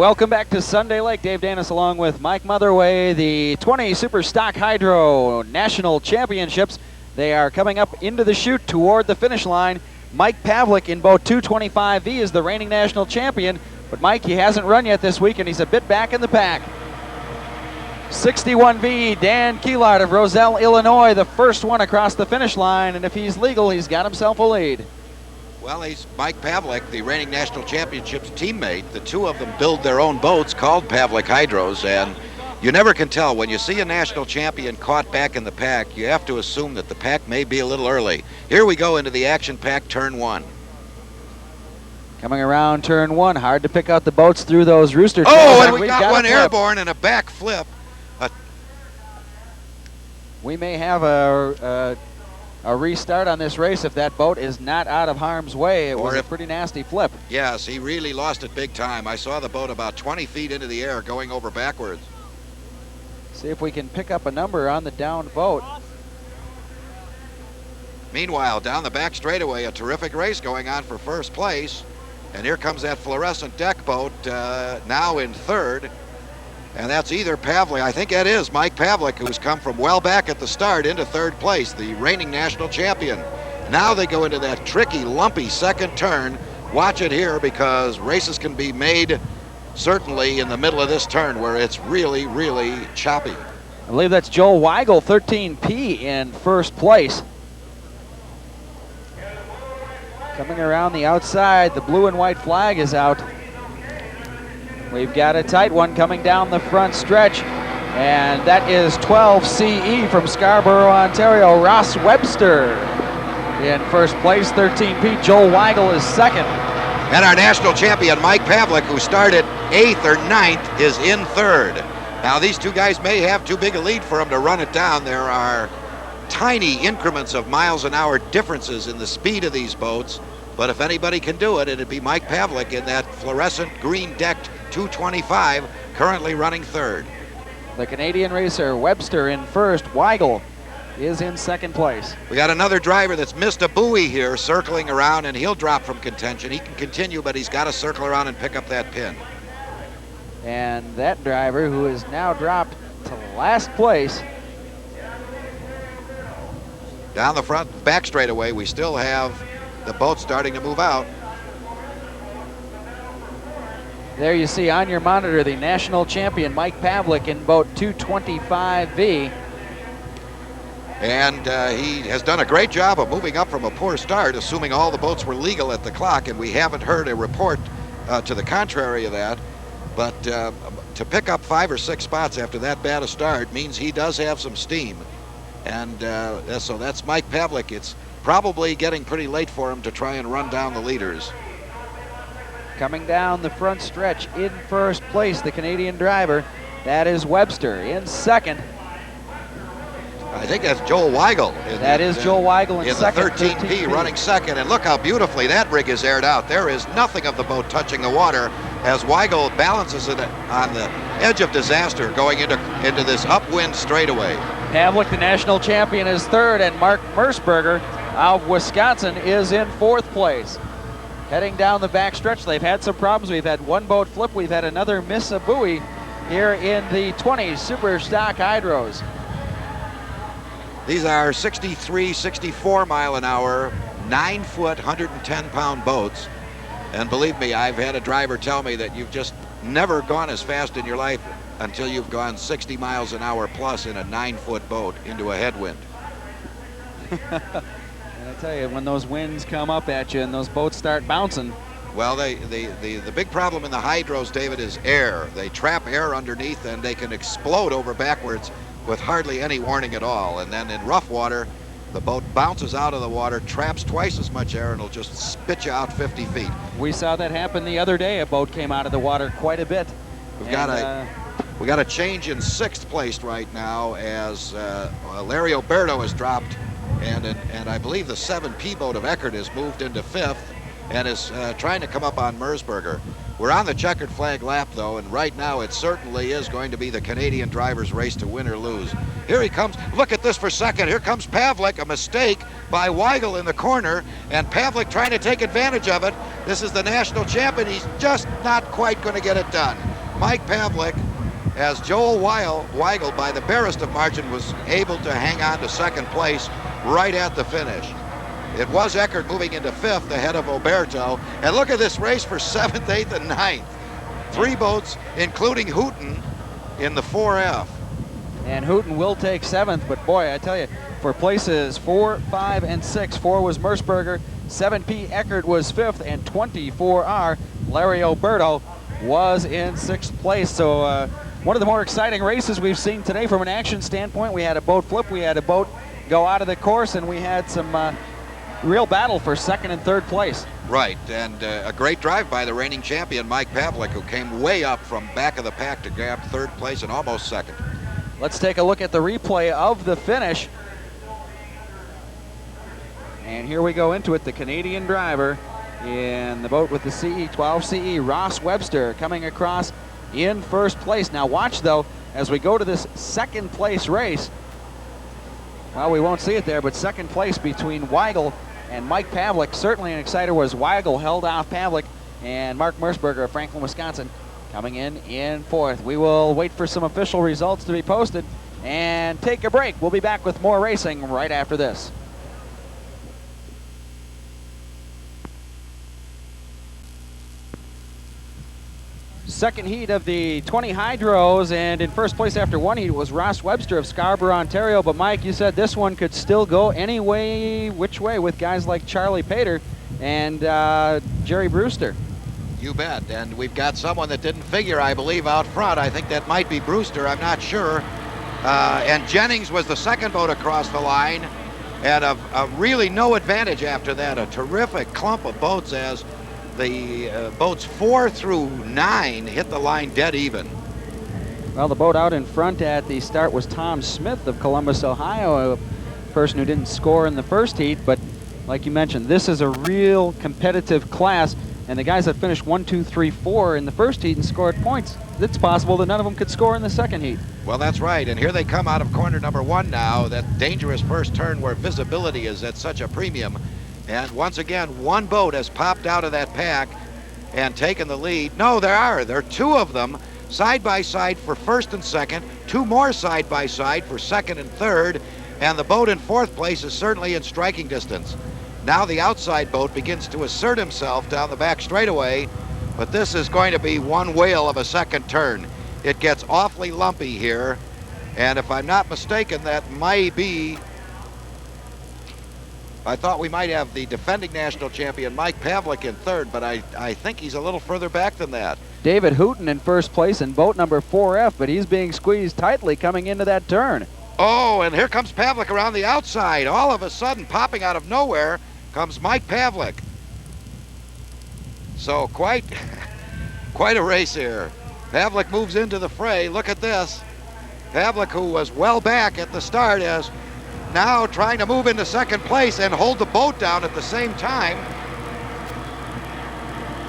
Welcome back to Sunday Lake. Dave Danis along with Mike Motherway. The 20 Super Stock Hydro National Championships. They are coming up into the chute toward the finish line. Mike Pavlik in boat 225V is the reigning national champion. But Mike, he hasn't run yet this week, and he's a bit back in the pack. 61V, Dan Keelard of Roselle, Illinois, the first one across the finish line. And if he's legal, he's got himself a lead. Well, he's Mike Pavlik, the reigning national championships teammate. The two of them build their own boats called Pavlik Hydros, and you never can tell. When you see a national champion caught back in the pack, you have to assume that the pack may be a little early. Here we go into the action-packed turn one. Coming around turn one, hard to pick out the boats through those rooster tails. Oh, and we got one airborne and a back flip. We may have a restart on this race if that boat is not out of harm's way. It was a pretty nasty flip. Yes, he really lost it big time. I saw the boat about 20 feet into the air going over backwards. See if we can pick up a number on the downed boat. Meanwhile, down the back straightaway, a terrific race going on for first place. And here comes that fluorescent deck boat now in third. And that's either Pavlik, I think that is Mike Pavlik, who's come from well back at the start into third place, the reigning national champion. Now they go into that tricky, lumpy second turn. Watch it here because races can be made certainly in the middle of this turn where it's really, really choppy. I believe that's Joel Weigel, 13P in first place. Coming around the outside, the blue and white flag is out. We've got a tight one coming down the front stretch, and that is 12 CE from Scarborough, Ontario. Ross Webster in first place, 13P. Joel Weigel is second. And our national champion, Mike Pavlik, who started 8th or 9th, is in third. Now, these two guys may have too big a lead for him to run it down. There are tiny increments of miles an hour differences in the speed of these boats, but if anybody can do it, it'd be Mike Pavlik in that fluorescent green-decked 225, currently running third. The Canadian racer Webster in first. Weigel is in second place. We got another driver that's missed a buoy here, circling around, and he'll drop from contention. He can continue, but he's got to circle around and pick up that pin. And that driver, who is now dropped to last place. Down the front, back straightaway, we still have the boat starting to move out. There you see on your monitor the national champion Mike Pavlik in boat 225V. And he has done a great job of moving up from a poor start, assuming all the boats were legal at the clock, and we haven't heard a report to the contrary of that. But to pick up 5 or 6 spots after that bad a start means he does have some steam. And so that's Mike Pavlik. It's probably getting pretty late for him to try and run down the leaders. Coming down the front stretch in first place, the Canadian driver, that is Webster. In second, I think that's Joel Weigel. That is Joel Weigel in second. The 13P running second, and look how beautifully that rig is aired out. There is nothing of the boat touching the water as Weigel balances it on the edge of disaster going into this upwind straightaway. Pavlik, the national champion, is third, and Mark Mersberger of Wisconsin is in fourth place. Heading down the back stretch, they've had some problems. We've had one boat flip. We've had another miss a buoy here in the 20 Super Stock Hydros. These are 63, 64 mile an hour, 9-foot, 110-pound boats. And believe me, I've had a driver tell me that you've just never gone as fast in your life until you've gone 60 miles an hour plus in a 9-foot boat into a headwind. And I tell you, when those winds come up at you and those boats start bouncing. Well, the big problem in the hydros, David, is air. They trap air underneath and they can explode over backwards with hardly any warning at all. And then in rough water, the boat bounces out of the water, traps twice as much air, and it'll just spit you out 50 feet. We saw that happen the other day. A boat came out of the water quite a bit. We got a change in 6th place right now as Larry Oberto has dropped, and I believe the 7P boat of Eckert has moved into 5th and is trying to come up on Mersberger. We're on the checkered flag lap, though, and right now it certainly is going to be the Canadian driver's race to win or lose. Here he comes. Look at this for second. Here comes Pavlik, a mistake by Weigel in the corner, and Pavlik trying to take advantage of it. This is the national champion. He's just not quite going to get it done. Mike Pavlik, as Joel Weigel, by the barest of margin, was able to hang on to second place right at the finish. It was Eckert moving into fifth ahead of Oberto. And look at this race for 7th, 8th, and 9th. 3 boats, including Hooten, in the 4F. And Hooten will take 7th, but boy, I tell you, for places 4, 5, and 6, 4 was Merceberger, 7P Eckert was 5th, and 24R Larry Oberto was in 6th place. So one of the more exciting races we've seen today from an action standpoint. We had a boat flip, we had a boat go out of the course, and we had some real battle for 2nd and 3rd place. Right, and a great drive by the reigning champion, Mike Pavlik, who came way up from back of the pack to grab 3rd place and almost 2nd. Let's take a look at the replay of the finish. And here we go into it. The Canadian driver in the boat with the CE, 12 CE, Ross Webster, coming across in 1st place. Now watch, though, as we go to this 2nd place race. Well, we won't see it there, but 2nd place between Weigel and Mike Pavlik. Certainly an exciter was Weigel held off Pavlik, and Mark Merceberger of Franklin, Wisconsin, coming in 4th. We will wait for some official results to be posted and take a break. We'll be back with more racing right after this. Second heat of the 20 hydros, and in 1st place after 1 heat was Ross Webster of Scarborough, Ontario. But Mike, you said this one could still go any way, which way, with guys like Charlie Pater and Jerry Brewster. You bet, and we've got someone that didn't figure, I believe, out front. I think that might be Brewster, I'm not sure. And Jennings was the 2nd boat across the line, and a really no advantage after that. A terrific clump of boats as the boats 4 through 9 hit the line dead even. Well, the boat out in front at the start was Tom Smith of Columbus, Ohio, a person who didn't score in the 1st heat, but like you mentioned, this is a real competitive class, and the guys that finished 1, 2, 3, 4 in the 1st heat and scored points, it's possible that none of them could score in the 2nd heat. Well, that's right, and here they come out of corner number 1 now, that dangerous first turn where visibility is at such a premium. And once again, 1 boat has popped out of that pack and taken the lead. No, there are 2 of them side by side for 1st and 2nd, 2 more side by side for 2nd and 3rd, and the boat in 4th place is certainly in striking distance. Now the outside boat begins to assert himself down the back straightaway, but this is going to be one whale of a 2nd turn. It gets awfully lumpy here, and if I'm not mistaken, that may be, I thought we might have the defending national champion Mike Pavlik in 3rd, but I think he's a little further back than that. David Hooten in 1st place in boat number 4F, but he's being squeezed tightly coming into that turn. Oh, and here comes Pavlik around the outside. All of a sudden, popping out of nowhere, comes Mike Pavlik. So quite a race here. Pavlik moves into the fray. Look at this. Pavlik, who was well back at the start, is now trying to move into 2nd place and hold the boat down at the same time.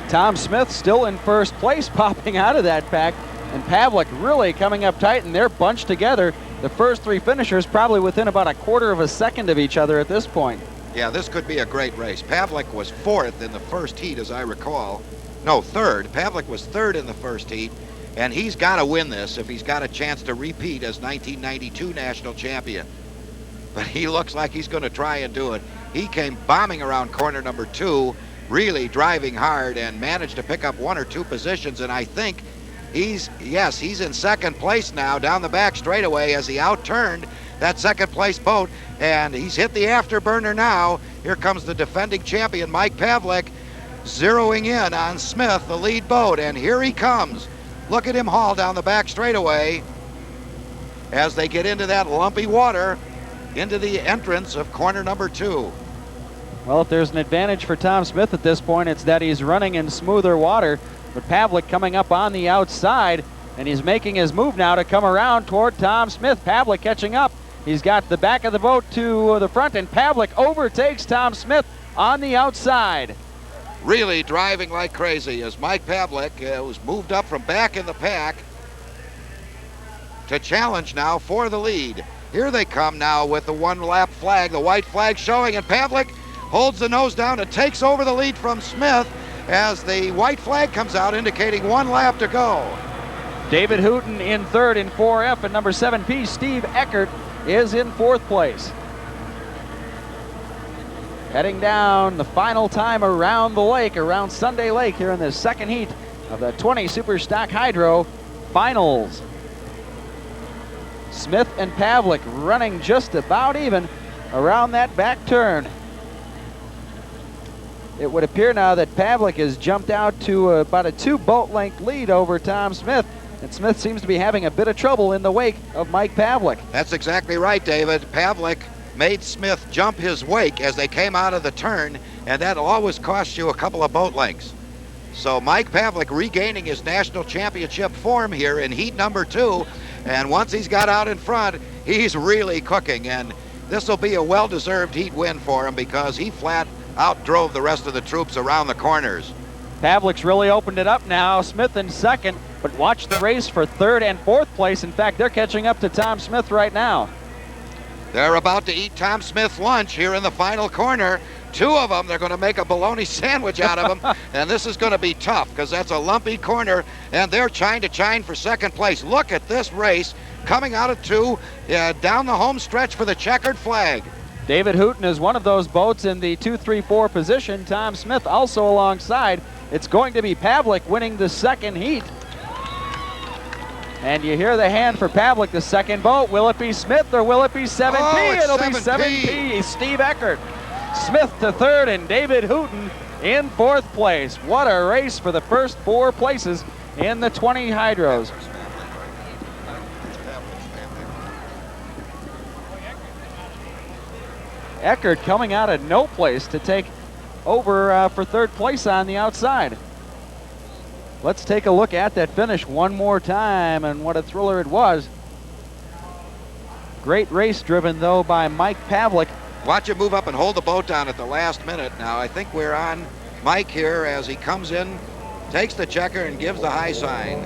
Tom Smith still in 1st place, popping out of that pack, and Pavlik really coming up tight, and they're bunched together. The first 3 finishers probably within about a 1/4 of a second of each other at this point. Yeah, this could be a great race. Pavlik was 4th in the 1st heat, as I recall. No, 3rd. Pavlik was 3rd in the 1st heat, and he's got to win this if he's got a chance to repeat as 1992 national champion. But he looks like he's going to try and do it. He came bombing around corner number 2, really driving hard, and managed to pick up 1 or 2 positions, and I think he's in 2nd place now down the back straightaway as he outturned that 2nd place boat, and he's hit the afterburner now. Here comes the defending champion Mike Pavlik, zeroing in on Smith, the lead boat, and here he comes. Look at him haul down the back straightaway as they get into that lumpy water, into the entrance of corner number 2. Well, if there's an advantage for Tom Smith at this point, it's that he's running in smoother water. But Pavlik coming up on the outside, and he's making his move now to come around toward Tom Smith. Pavlik catching up. He's got the back of the boat to the front, and Pavlik overtakes Tom Smith on the outside. Really driving like crazy as Mike Pavlik was moved up from back in the pack to challenge now for the lead. Here they come now with the 1-lap flag, the white flag showing, and Pavlik holds the nose down and takes over the lead from Smith as the white flag comes out indicating 1 lap to go. David Hooten in third in 4F, and number 7P, Steve Eckert, is in fourth place. Heading down the final time around the lake, around Sunday Lake, here in the second heat of the 20 Super Stock Hydro Finals. Smith and Pavlik running just about even around that back turn. It would appear now that Pavlik has jumped out to about a 2 boat length lead over Tom Smith, and Smith seems to be having a bit of trouble in the wake of Mike Pavlik. That's exactly right, David. Pavlik made Smith jump his wake as they came out of the turn, and that always costs you a couple of boat lengths. So Mike Pavlik regaining his national championship form here in heat number 2, and once he's got out in front, he's really cooking, and this will be a well-deserved heat win for him because he flat outdrove the rest of the troops around the corners. Pavlik's really opened it up now. Smith in second, but watch the race for third and fourth place. In fact, they're catching up to Tom Smith right now. They're about to eat Tom Smith's lunch here in the final corner. 2 of them, they're going to make a bologna sandwich out of them, and this is going to be tough because that's a lumpy corner, and they're trying to chine for second place. Look at this race coming out of 2 down the home stretch for the checkered flag. David Hooten is one of those boats in the 2-3-4 position. Tom Smith also alongside. It's going to be Pavlik winning the second heat. And you hear the hand for Pavlik, the second boat. Will it be Smith or will it be 7P? Oh, It'll 7P. be 7P, Steve Eckert. Smith to third and David Hooten in fourth place. What a race for the first 4 places in the 20 hydros. Eckert coming out of no place to take over for third place on the outside. Let's take a look at that finish one more time, and what a thriller it was. Great race driven, though, by Mike Pavlik. Watch him move up and hold the boat down at the last minute. Now, I think we're on Mike here as he comes in, takes the checker, and gives the high sign.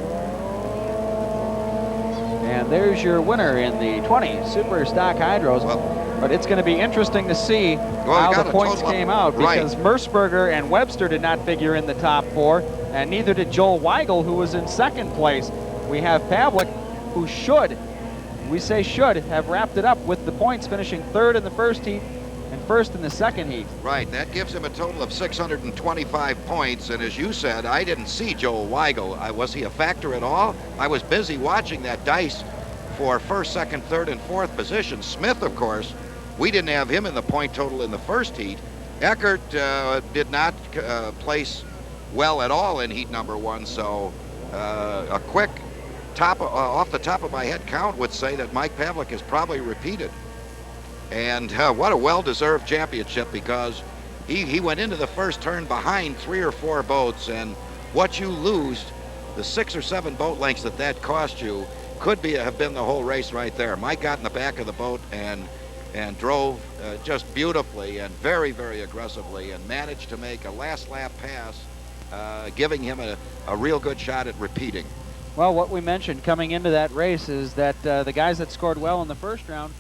And there's your winner in the 20 Super Stock Hydros. But it's going to be interesting to see how the points came out, because Merceberger and Webster did not figure in the top 4, and neither did Joel Weigel, who was in second place. We have Pavlik, who should, we say should, have wrapped it up with the points, finishing third in the first heat and first in the second heat. Right, that gives him a total of 625 points, and as you said, I didn't see Joel Weigel. Was he a factor at all? I was busy watching that dice for first, second, third, and fourth position. Smith, of course, we didn't have him in the point total in the first heat. Eckert did not place well at all in heat number 1, so a quick off the top of my head count would say that Mike Pavlik is probably repeated. And what a well-deserved championship, because he went into the first turn behind 3 or 4 boats, and what you lose, the 6 or 7 boat lengths that cost you, could have been the whole race right there. Mike got in the back of the boat and drove just beautifully and very, very aggressively, and managed to make a last lap pass, giving him a real good shot at repeating. Well, what we mentioned coming into that race is that the guys that scored well in the first round